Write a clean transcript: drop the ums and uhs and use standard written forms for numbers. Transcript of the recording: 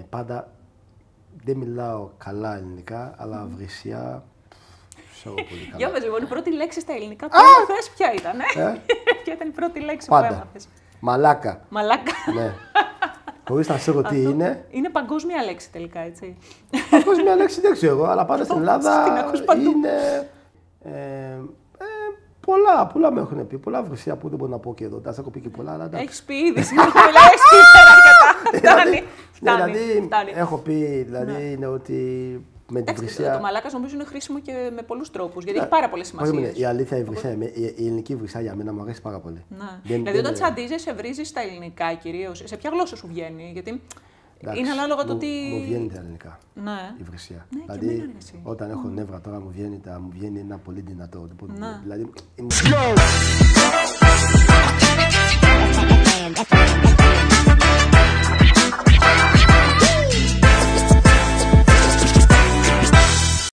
Πάντα δεν μιλάω καλά ελληνικά, αλλά βρυσιά ξέρω πολύ καλά. Για πες λοιπόν, η πρώτη λέξη στα ελληνικά που έμαθες ποια ήταν, Ποια ήταν η πρώτη λέξη που έμαθες? Μαλάκα. Μαλάκα. Ναι. Χωρίς να ξέρω τι είναι. Είναι παγκόσμια λέξη τελικά, έτσι. Παγκόσμια λέξη δεν ξέρω, αλλά πάντα στην Ελλάδα είναι... Πολλά με έχουν πει. Πολλά βρυσιά που δεν μπορώ να πω και εδώ. Τα έχω πει και πολλά, αλλά εντάξει. Έχεις πει ήδη σήμερα, έχεις πει αρκετά. Δηλαδή, έχω πει, είναι ότι με την βρυσιά... Το μαλάκας νομίζω είναι χρήσιμο και με πολλούς τρόπους, γιατί έχει πάρα πολλές σημασίες. Η αλήθεια, η ελληνική βρυσιά για μένα μου αρέσει πάρα πολύ. Δηλαδή, όταν τσαντίζεσαι, βρίζεις στα ελληνικά κυρίως. Σε ποια γλώσσα σου βγαίνει? Γιατί είναι ανάλογα το τι. Μου βγαίνει τα ελληνικά. Ναι. Η βρυσιά. Ναι, δηλαδή, όταν έχω νεύρα τώρα μου βγαίνει ένα πολύ δυνατό. Ναι. Δηλαδή,